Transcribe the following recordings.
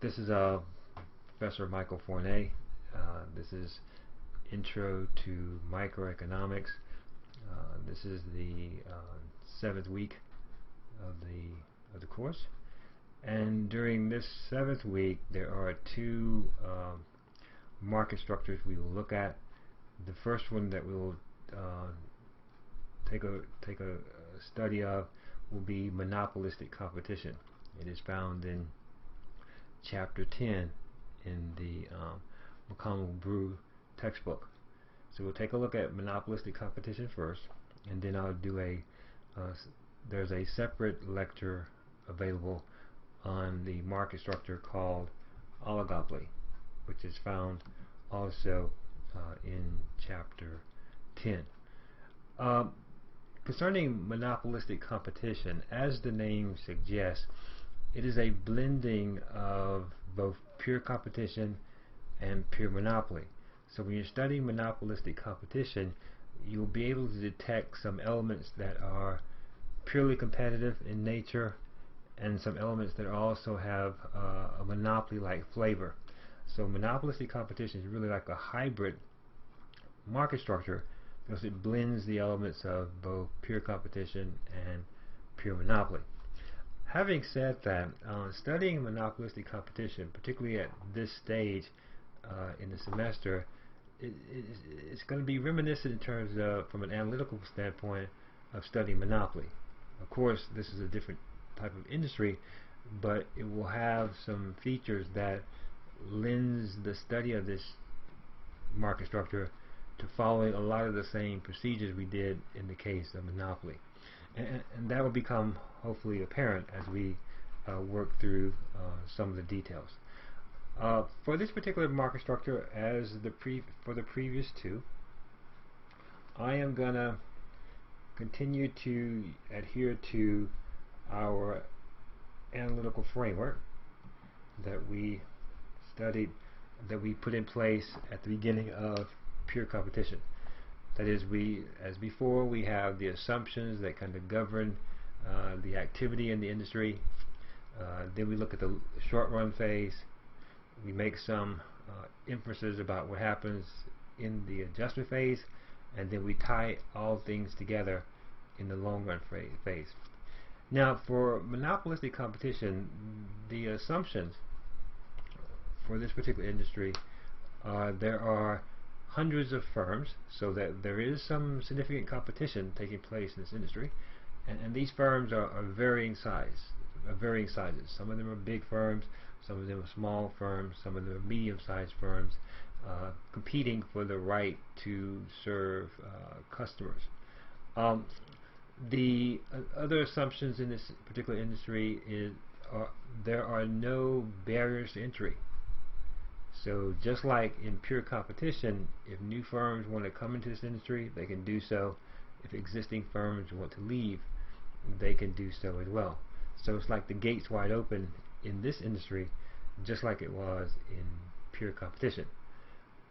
This is Professor Michael Fournet. This is Intro to Microeconomics. This is the 7th week of the course, and during this 7th week there are two market structures we will look at. The first one that we will take a study of will be monopolistic competition. It is found in Chapter 10 in the McConnell textbook. So we'll take a look at monopolistic competition first, and then I'll do there's a separate lecture available on the market structure called oligopoly, which is found also in Chapter 10. Concerning monopolistic competition, as the name suggests, it is a blending of both pure competition and pure monopoly. So when you're studying monopolistic competition, you'll be able to detect some elements that are purely competitive in nature and some elements that also have a monopoly-like flavor. So monopolistic competition is really like a hybrid market structure because it blends the elements of both pure competition and pure monopoly. Having said that, studying monopolistic competition, particularly at this stage in the semester, it's going to be reminiscent in terms of, from an analytical standpoint, of studying monopoly. Of course, this is a different type of industry, but it will have some features that lends the study of this market structure to following a lot of the same procedures we did in the case of monopoly. And that will become hopefully apparent as we work through some of the details. For this particular market structure, as for the previous two, I am going to continue to adhere to our analytical framework that we studied, that we put in place at the beginning of pure competition. That is, as before, we have the assumptions that kind of govern the activity in the industry. Then we look at the short run phase. We make some inferences about what happens in the adjustment phase, and then we tie all things together in the long run phase. Now, for monopolistic competition, the assumptions for this particular industry are there are hundreds of firms, so that there is some significant competition taking place in this industry, and these firms are varying sizes. Some of them are big firms, some of them are small firms, some of them are medium-sized firms competing for the right to serve customers. The other assumptions in this particular industry is there are no barriers to entry. So just like in pure competition, if new firms want to come into this industry, they can do so. If existing firms want to leave, they can do so as well. So it's like the gates wide open in this industry, just like it was in pure competition.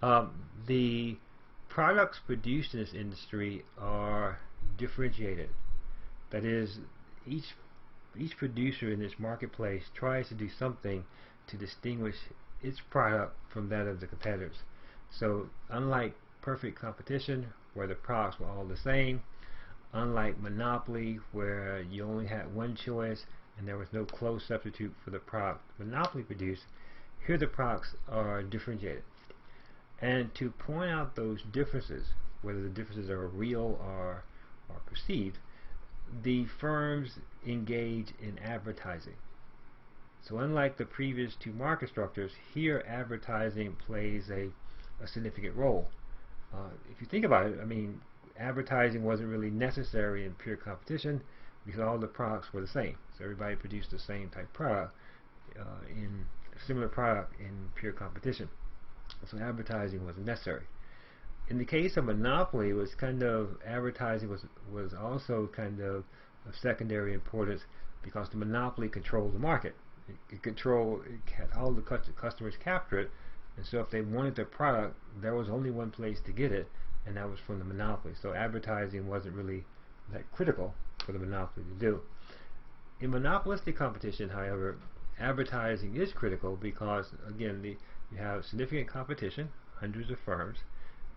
The products produced in this industry are differentiated. That is, each producer in this marketplace tries to do something to distinguish its product from that of the competitors. So unlike perfect competition, where the products were all the same, unlike monopoly, where you only had one choice and there was no close substitute for the product monopoly produced, here the products are differentiated. And to point out those differences, whether the differences are real or perceived, the firms engage in advertising. So unlike the previous two market structures, here advertising plays a significant role. If you think about it, I mean, advertising wasn't really necessary in pure competition because all the products were the same. So everybody produced the same type product, in a similar product in pure competition. So advertising wasn't necessary. In the case of monopoly, it was kind of advertising was also kind of secondary importance because the monopoly controlled the market. It had all the customers capture it, and so if they wanted the product, there was only one place to get it, and that was from the monopoly. So advertising wasn't really that critical for the monopoly to do. In monopolistic competition, however, advertising is critical because, again, you have significant competition, hundreds of firms,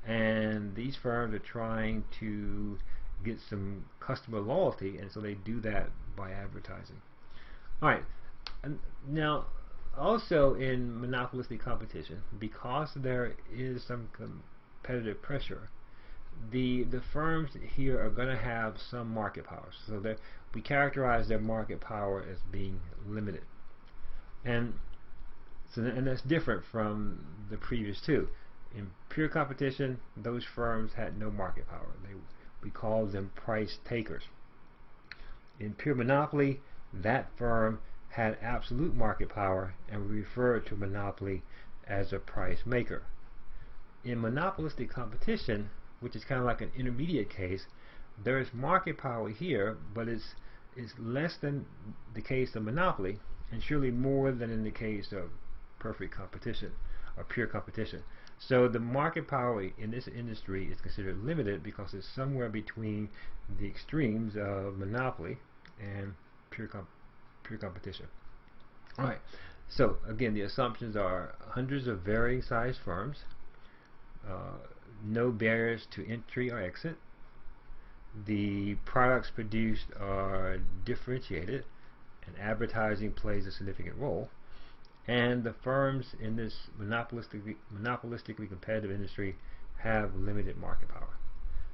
and these firms are trying to get some customer loyalty, and so they do that by advertising. Alright, now also in monopolistic competition, because there is some competitive pressure, the firms here are going to have some market power. So that we characterize their market power as being limited. And that's different from the previous two. In pure competition, those firms had no market power. We call them price takers. In pure monopoly, that firm had absolute market power, and we refer to monopoly as a price maker. In monopolistic competition, which is kind of like an intermediate case, there is market power here, but it's less than the case of monopoly, and surely more than in the case of perfect competition or pure competition. So the market power in this industry is considered limited because it's somewhere between the extremes of monopoly and pure competition. Alright, so again, the assumptions are hundreds of varying size firms, no barriers to entry or exit, the products produced are differentiated, and advertising plays a significant role, and the firms in this monopolistically competitive industry have limited market power.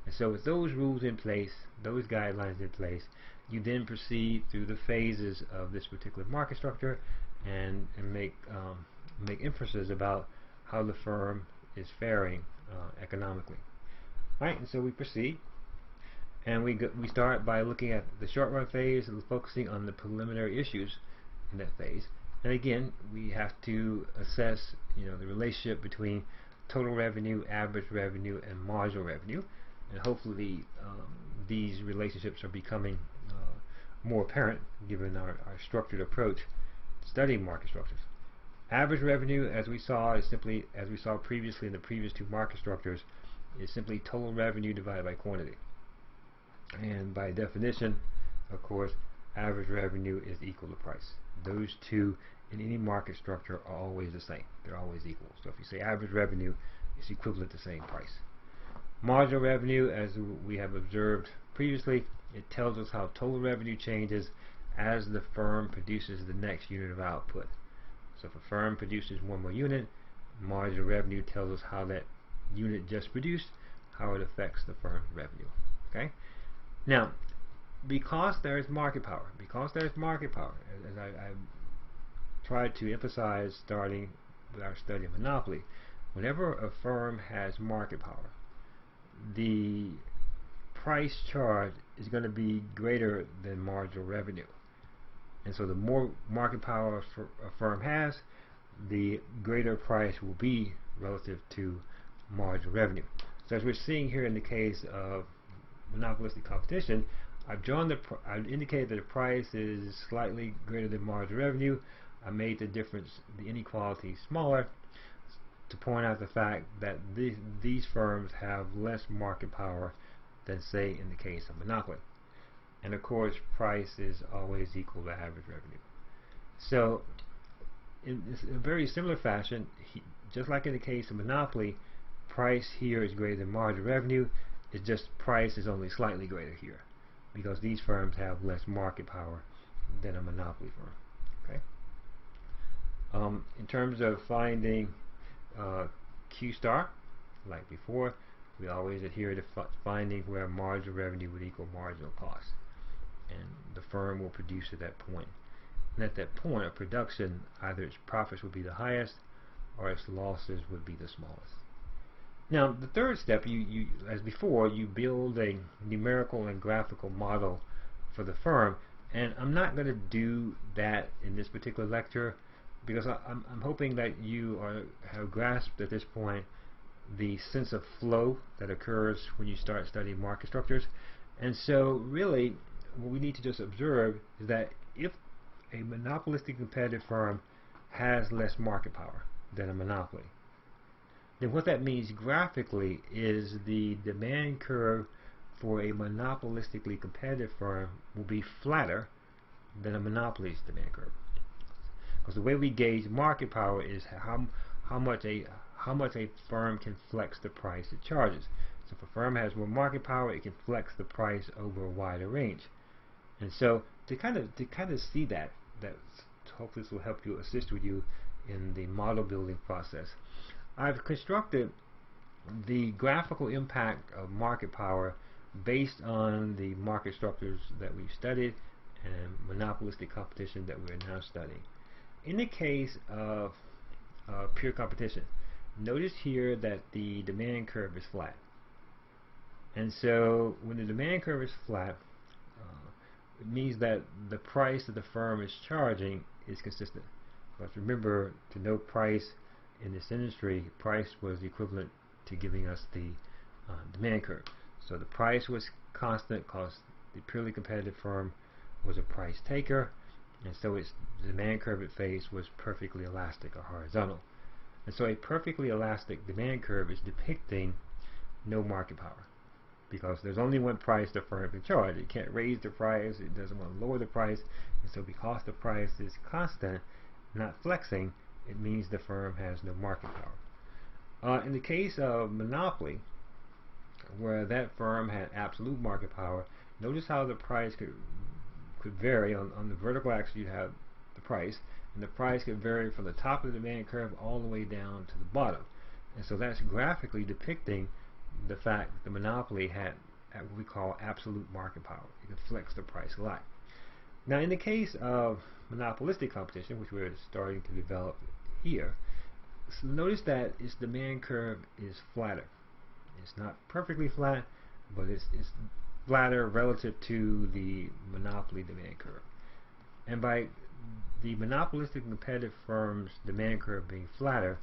And so with those rules in place, those guidelines in place, you then proceed through the phases of this particular market structure and make inferences about how the firm is faring economically. Right, and so we proceed, and we start by looking at the short run phase and focusing on the preliminary issues in that phase. And again, we have to assess, the relationship between total revenue, average revenue, and marginal revenue, and hopefully these relationships are becoming more apparent given our structured approach to studying market structures. Average revenue, as we saw previously in the previous two market structures, is simply total revenue divided by quantity. And by definition, of course, average revenue is equal to price. Those two in any market structure are always the same. They're always equal. So if you say average revenue, it's equivalent to saying price. Marginal revenue, as we have observed previously, it tells us how total revenue changes as the firm produces the next unit of output. So if a firm produces one more unit, marginal revenue tells us how that unit just produced, how it affects the firm's revenue. Okay? Now, because there is market power, as I tried to emphasize starting with our study of monopoly, whenever a firm has market power, the price charge is going to be greater than marginal revenue. And so the more market power a firm has, the greater price will be relative to marginal revenue. So as we're seeing here in the case of monopolistic competition, I've indicated that the price is slightly greater than marginal revenue. I made the difference, the inequality, smaller to point out the fact that these firms have less market power than, say, in the case of monopoly. And of course, price is always equal to average revenue. So in a very similar fashion, just like in the case of monopoly, price here is greater than marginal revenue. It's just price is only slightly greater here because these firms have less market power than a monopoly firm. Okay. In terms of finding Q star, like before, we always adhere to finding where marginal revenue would equal marginal cost, and the firm will produce at that point. And at that point of production, either its profits would be the highest or its losses would be the smallest. Now, the third step, as before, you build a numerical and graphical model for the firm, and I'm not going to do that in this particular lecture because I'm hoping that you have grasped at this point the sense of flow that occurs when you start studying market structures. And so really what we need to just observe is that if a monopolistic competitive firm has less market power than a monopoly, then what that means graphically is the demand curve for a monopolistically competitive firm will be flatter than a monopoly's demand curve. Because the way we gauge market power is how much a firm can flex the price it charges. So if a firm has more market power, it can flex the price over a wider range. And so to kind of see that hopefully this will help you, assist with you in the model building process. I've constructed the graphical impact of market power based on the market structures that we've studied and monopolistic competition that we're now studying. In the case of pure competition, notice here that the demand curve is flat. And so when the demand curve is flat, it means that the price that the firm is charging is consistent. But remember, to know price in this industry, price was equivalent to giving us the demand curve. So the price was constant because the purely competitive firm was a price taker, and so its demand curve it faced was perfectly elastic or horizontal. And so a perfectly elastic demand curve is depicting no market power, because there's only one price the firm can charge. It can't raise the price, it doesn't want to lower the price, and so because the price is constant, not flexing, it means the firm has no market power. In the case of monopoly, where that firm had absolute market power, notice how the price could vary. On the vertical axis you have the price, and the price could vary from the top of the demand curve all the way down to the bottom. And so that's graphically depicting the fact that the monopoly had what we call absolute market power. It could flex the price a lot. Now in the case of monopolistic competition, which we're starting to develop here, so notice that its demand curve is flatter. It's not perfectly flat, but it's flatter relative to the monopoly demand curve. And by the monopolistic competitive firm's demand curve being flatter,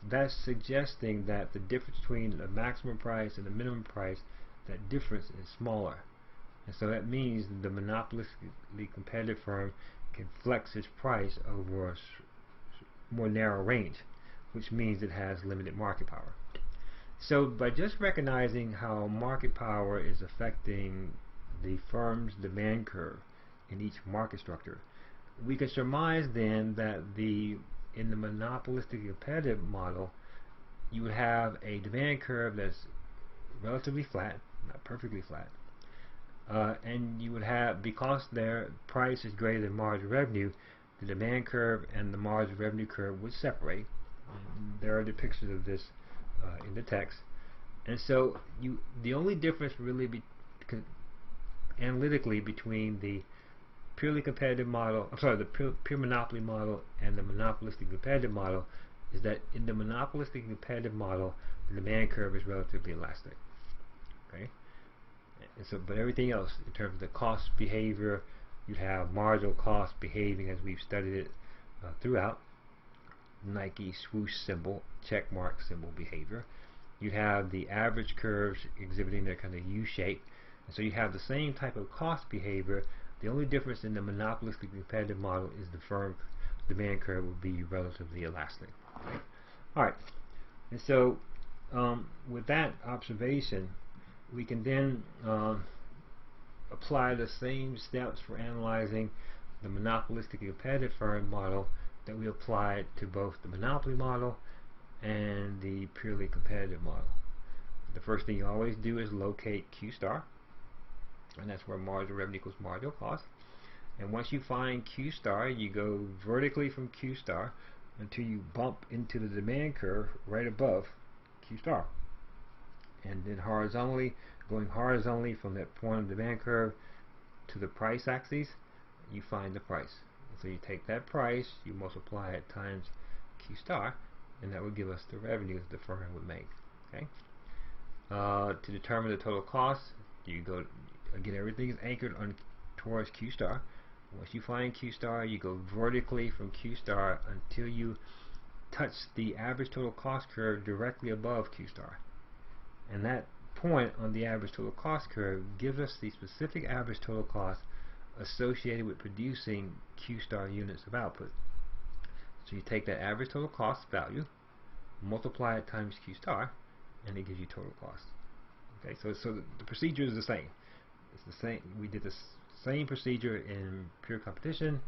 that's suggesting that the difference between the maximum price and the minimum price, that difference is smaller. And so that means the monopolistically competitive firm can flex its price over a more narrow range, which means it has limited market power. So by just recognizing how market power is affecting the firm's demand curve in each market structure, we can surmise then that in the monopolistic competitive model, you would have a demand curve that's relatively flat, not perfectly flat, and you would have, because their price is greater than margin revenue, the demand curve and the margin revenue curve would separate. There are depictions of this in the text. And so the only difference really analytically between the purely competitive model, the pure monopoly model and the monopolistic competitive model is that in the monopolistic competitive model, the demand curve is relatively elastic. Okay? And so, but everything else, in terms of the cost behavior, you'd have marginal cost behaving as we've studied it throughout. Nike swoosh symbol, check mark symbol behavior. You'd have the average curves exhibiting their kind of U shape. And so you have the same type of cost behavior. The only difference in the monopolistic competitive model is the firm demand curve will be relatively elastic. Okay? Alright, and so with that observation, we can then apply the same steps for analyzing the monopolistic competitive firm model that we applied to both the monopoly model and the purely competitive model. The first thing you always do is locate Q star, and that's where marginal revenue equals marginal cost. And once you find Q star, you go vertically from Q star until you bump into the demand curve right above Q star. And then horizontally, going horizontally from that point of the demand curve to the price axis, you find the price. So you take that price, you multiply it times Q star, and that would give us the revenues the firm would make. Okay. To determine the total cost, you go again. Everything is anchored on towards Q star. Once you find Q star, you go vertically from Q star until you touch the average total cost curve directly above Q star. And that point on the average total cost curve gives us the specific average total cost associated with producing Q star units of output. So you take that average total cost value, multiply it times Q star, and it gives you total cost. Okay, so the procedure is the same. It's the same. We did the same procedure in pure competition,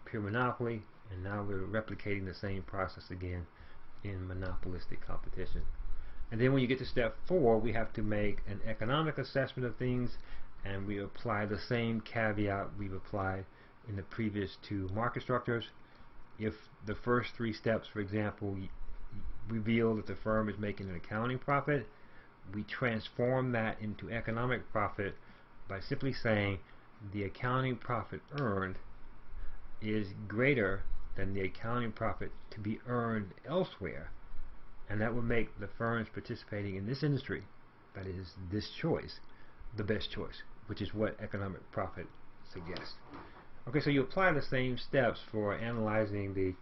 pure monopoly, And now we're replicating the same process again in monopolistic competition. And then when you get to step 4, we have to make an economic assessment of things, and we apply the same caveat we've applied in the previous 2 market structures. If the first 3 steps, for example, reveal that the firm is making an accounting profit, we transform that into economic profit by simply saying the accounting profit earned is greater than the accounting profit to be earned elsewhere, and that would make the firms participating in this industry, that is this choice, the best choice, which is what economic profit suggests. Okay, so you apply the same steps for analyzing the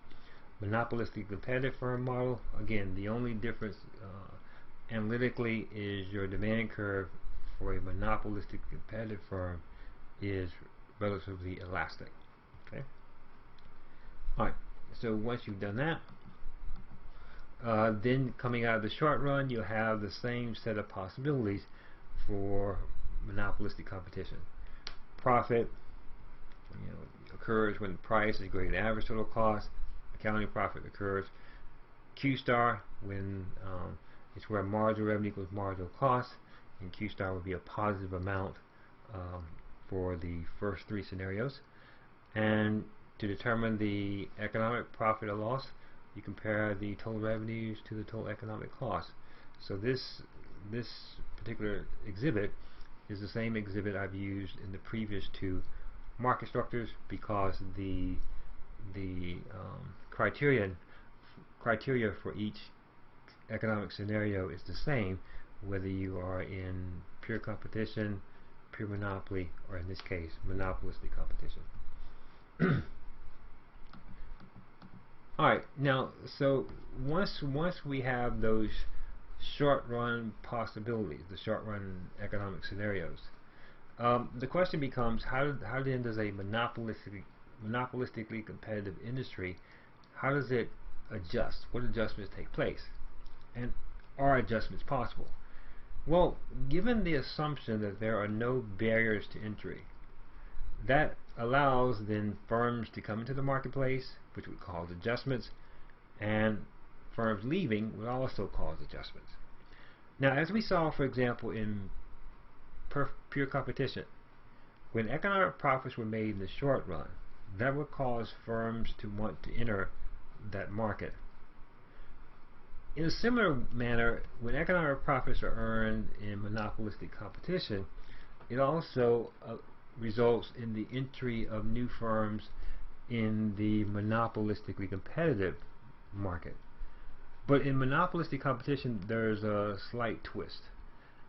monopolistic competitive firm model. Again, the only difference analytically is your demand curve for a monopolistic competitive firm is relatively elastic. Okay. Alright, so once you've done that, then coming out of the short run, you have the same set of possibilities for monopolistic competition. Profit, occurs when price is greater than average total cost. Accounting profit occurs Q star when it's where marginal revenue equals marginal cost, and Q star would be a positive amount for the first 3 scenarios. And to determine the economic profit or loss, you compare the total revenues to the total economic cost. So this particular exhibit is the same exhibit I've used in the previous 2 market structures, because the criteria for each economic scenario is the same, whether you are in pure competition, pure monopoly, or in this case, monopolistic competition. Alright, now, so once we have those short-run possibilities, the short-run economic scenarios, the question becomes, how then does a monopolistically competitive industry, how does it adjust? What adjustments take place? And are adjustments possible? Well, given the assumption that there are no barriers to entry, that allows then firms to come into the marketplace, which would cause adjustments, and firms leaving would also cause adjustments. Now, as we saw, for example, in pure competition, when economic profits were made in the short run, that would cause firms to want to enter that market. In a similar manner, when economic profits are earned in monopolistic competition, it also results in the entry of new firms in the monopolistically competitive market. But in monopolistic competition, there's a slight twist.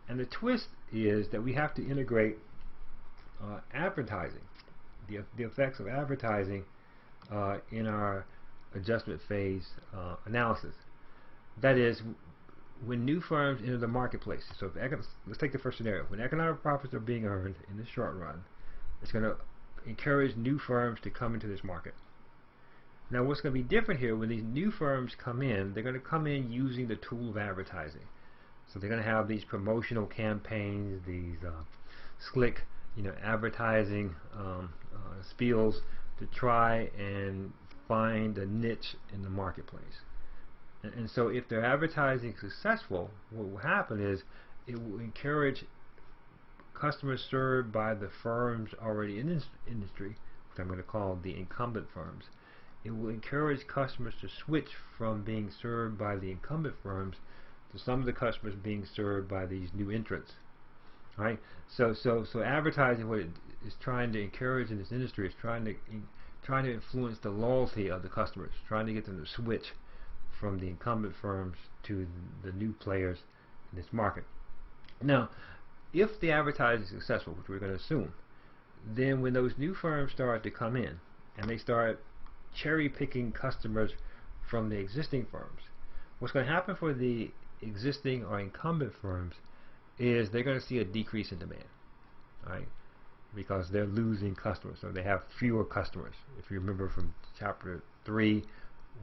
And the twist is that we have to integrate advertising, the effects of advertising in our adjustment phase analysis. That is, when new firms enter the marketplace, so let's take the first scenario. When economic profits are being earned in the short run, it's going to encourage new firms to come into this market. Now, what's going to be different here, when these new firms come in, they're going to come in using the tool of advertising. So they're going to have these promotional campaigns, these slick, advertising spiels to try and find a niche in the marketplace. And so if their advertising is successful, what will happen is it will encourage customers served by the firms already in this industry, which I'm going to call the incumbent firms. It will encourage customers to switch from being served by the incumbent firms to some of the customers being served by these new entrants. Right? So advertising, what it is trying to encourage in this industry, is trying to influence the loyalty of the customers, trying to get them to switch from the incumbent firms to the new players in this market. Now, if the advertising is successful, which we're going to assume, then when those new firms start to come in and they start cherry-picking customers from the existing firms, what's going to happen for the existing or incumbent firms is they're going to see a decrease in demand, right? Because they're losing customers, so they have fewer customers. If you remember from chapter 3,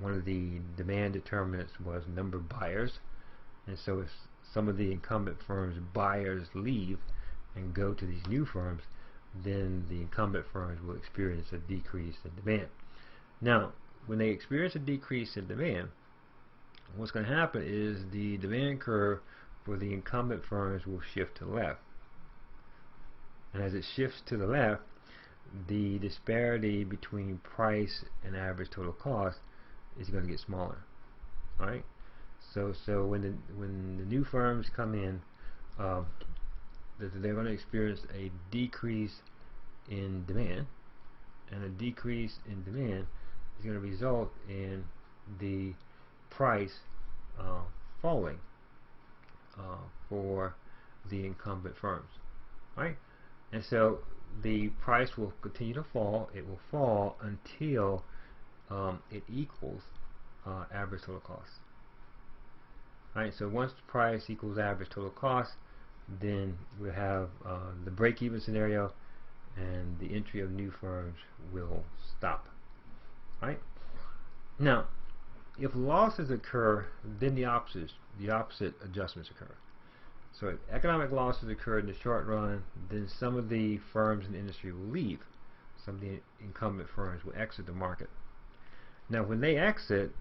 one of the demand determinants was number of buyers, and so if some of the incumbent firms' buyers leave and go to these new firms, then the incumbent firms will experience a decrease in demand. Now, when they experience a decrease in demand, what's going to happen is the demand curve for the incumbent firms will shift to the left. And as it shifts to the left, the disparity between price and average total cost is going to get smaller. All right. So when the new firms come in, they're going to experience a decrease in demand, and a decrease in demand is going to result in the price falling for the incumbent firms, right? And so the price will continue to fall. It will fall until it equals average total cost. Right. So once the price equals average total cost, then we'll have the break-even scenario, and the entry of new firms will stop. Right. Now, if losses occur, then the opposite adjustments occur. So if economic losses occur in the short run, then some of the firms in the industry will leave. Some of the incumbent firms will exit the market. Now when they exit,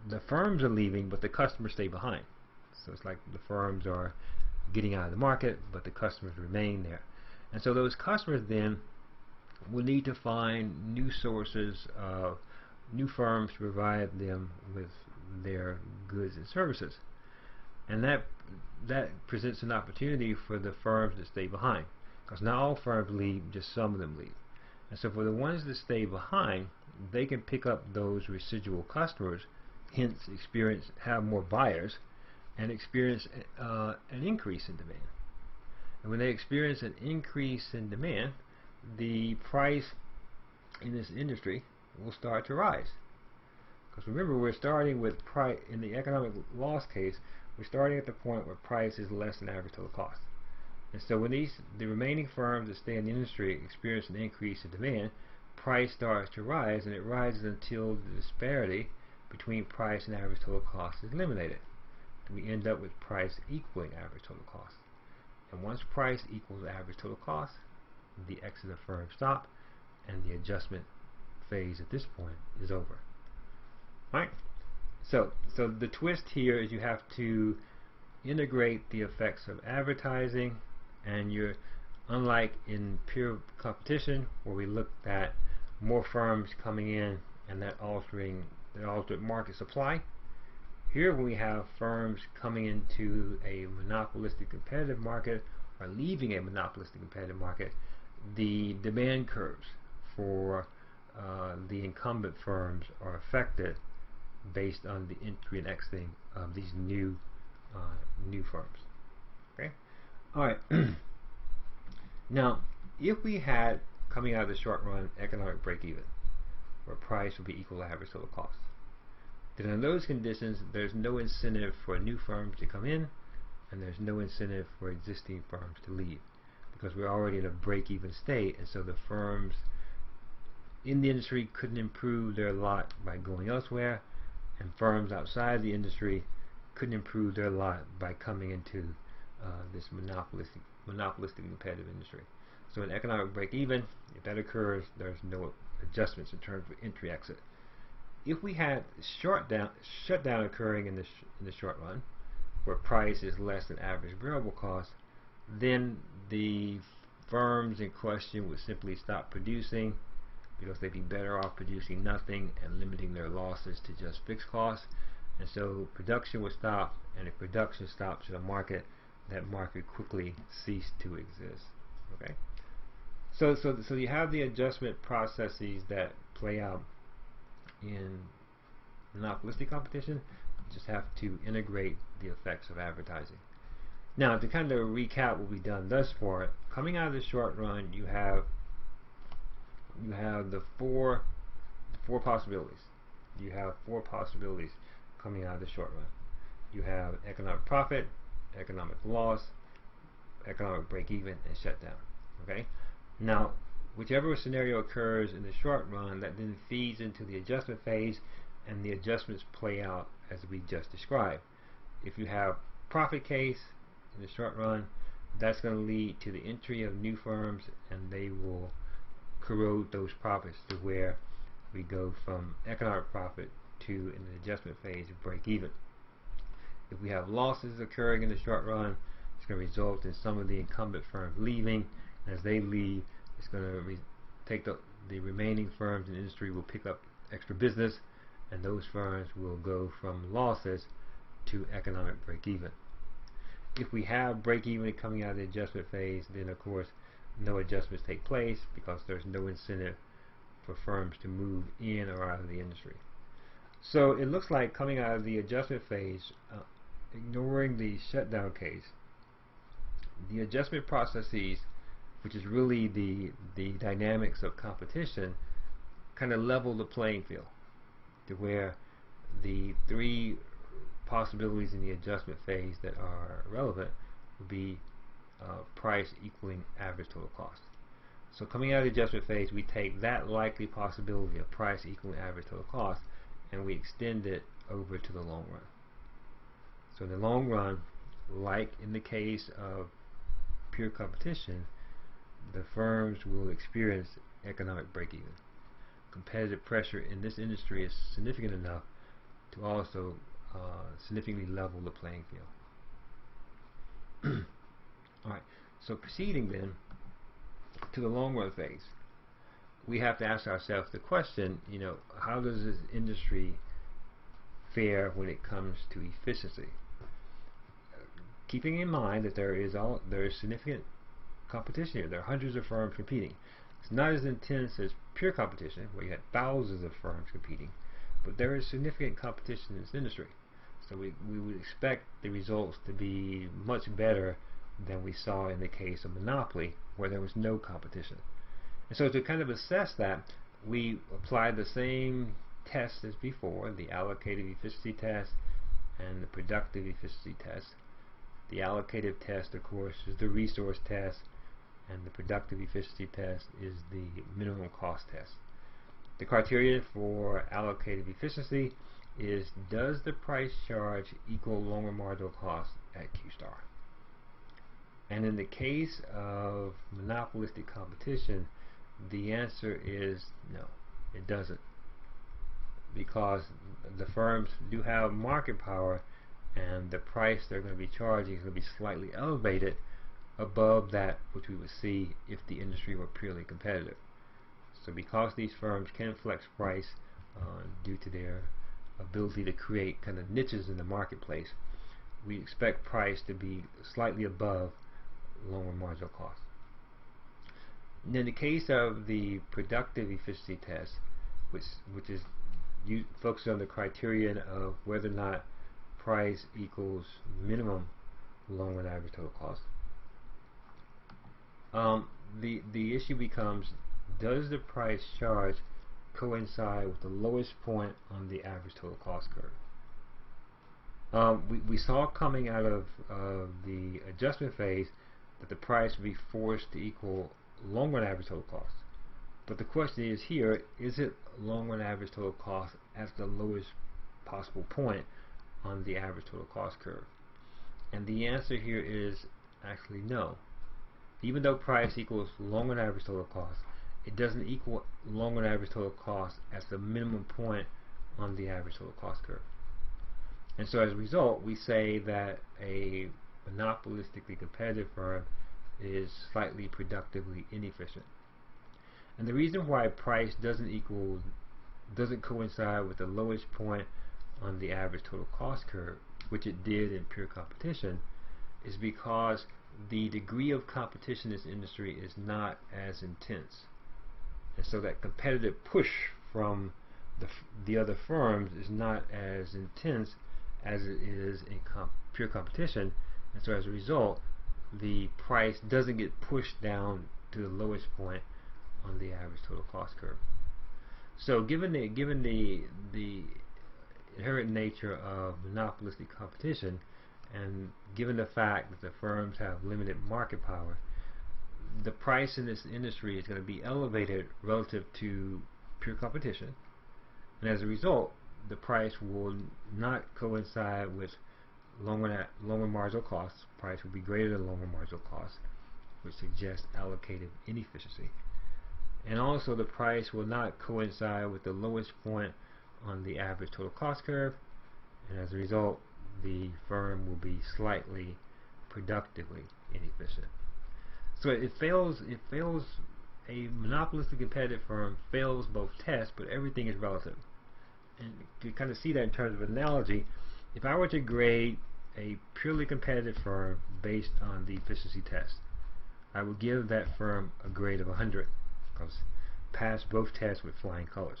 the firms are leaving, but the customers stay behind. So it's like the firms are getting out of the market, but the customers remain there. And so those customers then will need to find new sources of new firms to provide them with their goods and services. And that presents an opportunity for the firms that stay behind, because not all firms leave, just some of them leave. And so for the ones that stay behind, they can pick up those residual customers, hence have more buyers, and experience an increase in demand. And when they experience an increase in demand, the price in this industry will start to rise. Because remember, we're starting with price in the economic loss case. We're starting at the point where price is less than average total cost. And so when the remaining firms that stay in the industry experience an increase in demand, price starts to rise, and it rises until the disparity between price and average total cost is eliminated. We end up with price equaling average total cost. And once price equals average total cost, the exit of firms stop, and the adjustment phase at this point is over. Right? So the twist here is you have to integrate the effects of advertising, and you're unlike in pure competition where we looked at more firms coming in and that altered market supply. Here when we have firms coming into a monopolistic competitive market or leaving a monopolistic competitive market, the demand curves for the incumbent firms are affected based on the entry and exiting of these new firms. Okay. All right. Now, if we had coming out of the short run economic break-even, where price would be equal to average total cost, then in those conditions, there's no incentive for new firms to come in, and there's no incentive for existing firms to leave, because we're already in a break-even state, and so the firms in the industry couldn't improve their lot by going elsewhere, and firms outside the industry couldn't improve their lot by coming into this monopolistic competitive industry. So in economic break-even, if that occurs, there's no adjustments in terms of entry exit. If we had shutdown occurring in the short run, where price is less than average variable cost, then the firms in question would simply stop producing, because they'd be better off producing nothing and limiting their losses to just fixed costs. And so production would stop, and if production stops in a market, that market quickly ceased to exist. Okay. So you have the adjustment processes that play out in monopolistic competition. You just have to integrate the effects of advertising. Now, to kind of recap what we've done thus far, coming out of the short run, you have the four possibilities. You have four possibilities coming out of the short run. You have economic profit, economic loss, economic break-even, and shutdown. Okay. Now, whichever scenario occurs in the short run, that then feeds into the adjustment phase, and the adjustments play out as we just described. If you have profit case in the short run, that's going to lead to the entry of new firms, and they will corrode those profits to where we go from economic profit to, in the adjustment phase, break even. If we have losses occurring in the short run, it's going to result in some of the incumbent firms leaving. As they leave, it's going to take the remaining firms in the industry will pick up extra business, and those firms will go from losses to economic break even. If we have break even coming out of the adjustment phase, then of course no adjustments take place because there's no incentive for firms to move in or out of the industry. So it looks like coming out of the adjustment phase, ignoring the shutdown case, the adjustment processes, which is really the dynamics of competition, kind of level the playing field to where the three possibilities in the adjustment phase that are relevant would be price equaling average total cost. So coming out of the adjustment phase, we take that likely possibility of price equaling average total cost and we extend it over to the long run. So in the long run, like in the case of pure competition, the firms will experience economic break-even. Competitive pressure in this industry is significant enough to also significantly level the playing field. Alright, so proceeding then to the long run phase, we have to ask ourselves the question, how does this industry fare when it comes to efficiency? Keeping in mind that there is significant competition here. There are hundreds of firms competing. It's not as intense as pure competition, where you had thousands of firms competing, but there is significant competition in this industry. So we would expect the results to be much better than we saw in the case of Monopoly, where there was no competition. And so to kind of assess that, we applied the same tests as before, the allocative efficiency test and the productive efficiency test. The allocative test, of course, is the resource test, and the productive efficiency test is the minimum cost test. The criteria for allocative efficiency is, does the price charge equal longer marginal cost at Q star? And in the case of monopolistic competition, the answer is no, it doesn't, because the firms do have market power and the price they're going to be charging is going to be slightly elevated above that which we would see if the industry were purely competitive. So because these firms can flex price due to their ability to create kind of niches in the marketplace, we expect price to be slightly above lower marginal cost. And in the case of the productive efficiency test, which is focused on the criterion of whether or not price equals minimum long run average total cost, the issue becomes, does the price charge coincide with the lowest point on the average total cost curve? We saw coming out of the adjustment phase that the price would be forced to equal long run average total cost. But the question is here, is it long run average total cost at the lowest possible point on the average total cost curve? And the answer here is actually no. Even though price equals long run average total cost, it doesn't equal long run average total cost as the minimum point on the average total cost curve. And so as a result, we say that a monopolistically competitive firm is slightly productively inefficient. And the reason why price doesn't coincide with the lowest point on the average total cost curve, which it did in pure competition, is because the degree of competition in this industry is not as intense. And so that competitive push from the other firms is not as intense as it is in pure competition, and so as a result, the price doesn't get pushed down to the lowest point on the average total cost curve. So given the inherent nature of monopolistic competition, and given the fact that the firms have limited market power, the price in this industry is going to be elevated relative to pure competition, and as a result, the price will not coincide with longer marginal costs. Price will be greater than longer marginal costs, which suggests allocative inefficiency. and also the price will not coincide with the lowest point on the average total cost curve, and as a result the firm will be slightly productively inefficient. So it fails a monopolistic competitive firm fails both tests, but everything is relative. And to kind of see that in terms of analogy, if I were to grade a purely competitive firm based on the efficiency test, I would give that firm a grade of 100 because passed both tests with flying colors.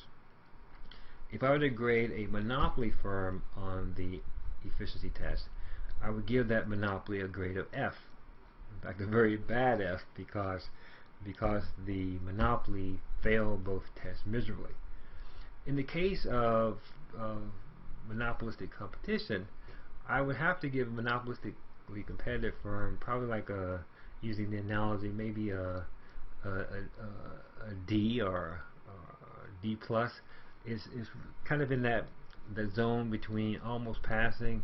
If I were to grade a monopoly firm on the efficiency test, I would give that monopoly a grade of F. In fact, a very bad F, because the monopoly failed both tests miserably. In the case of monopolistic competition, I would have to give a monopolistically competitive firm probably like using the analogy, maybe a D or D plus. Is kind of in that the zone between almost passing,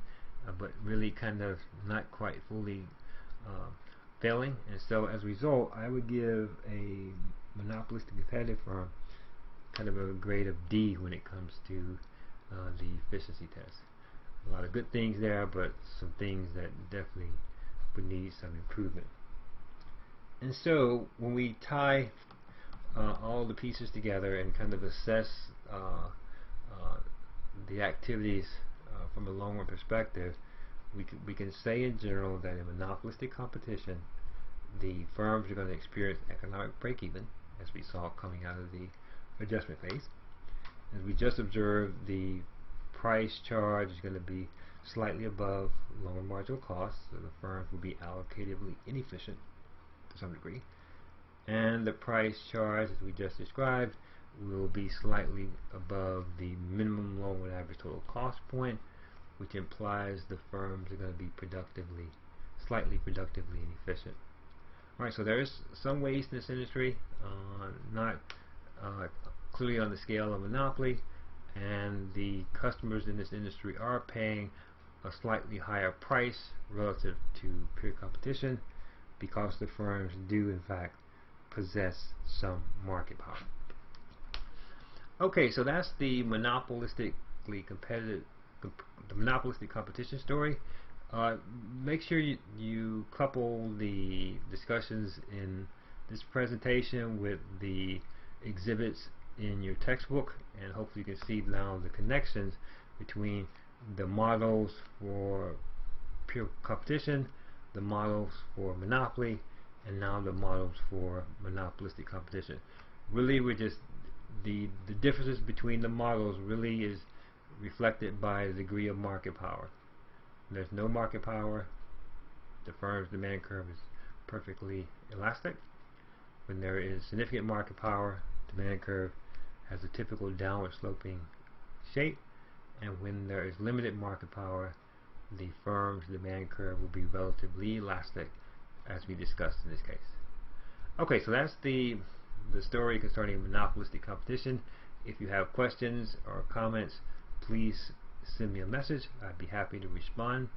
but really kind of not quite fully failing. And so as a result, I would give a monopolistic competitive firm kind of a grade of D when it comes to the efficiency test. A lot of good things there, but some things that definitely would need some improvement. And so when we tie all the pieces together and kind of assess the activities from a long run perspective, we can say in general that in monopolistic competition, the firms are going to experience economic break-even, as we saw coming out of the adjustment phase. As we just observed, the price charge is going to be slightly above lower marginal costs, so the firms will be allocatively inefficient to some degree. And the price charge, as we just described, will be slightly above the minimum low and average total cost point, which implies the firms are going to be slightly productively inefficient. Alright, so there is some waste in this industry, not clearly on the scale of monopoly, and the customers in this industry are paying a slightly higher price relative to peer competition because the firms do in fact possess some market power. Okay, so that's the monopolistic competition story. Make sure you couple the discussions in this presentation with the exhibits in your textbook, and hopefully you can see now the connections between the models for pure competition, the models for monopoly, and now the models for monopolistic competition. Really, we're just the differences between the models really is reflected by the degree of market power. When there's no market power, the firm's demand curve is perfectly elastic. When there is significant market power, demand curve has a typical downward sloping shape, and when there is limited market power, the firm's demand curve will be relatively elastic, as we discussed in this case. Okay, so that's the story concerning monopolistic competition. If you have questions or comments, please send me a message. I'd be happy to respond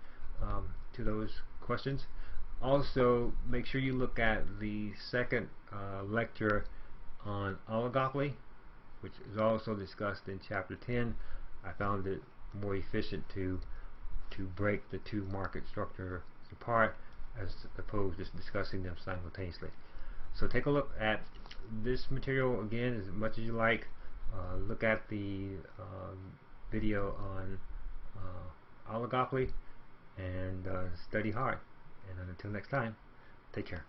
to those questions. Also, make sure you look at the second lecture on oligopoly, which is also discussed in chapter 10. I found it more efficient to break the two market structures apart as opposed to discussing them simultaneously. So take a look at this material again as much as you like. Look at the video on oligopoly and study hard. And until next time, take care.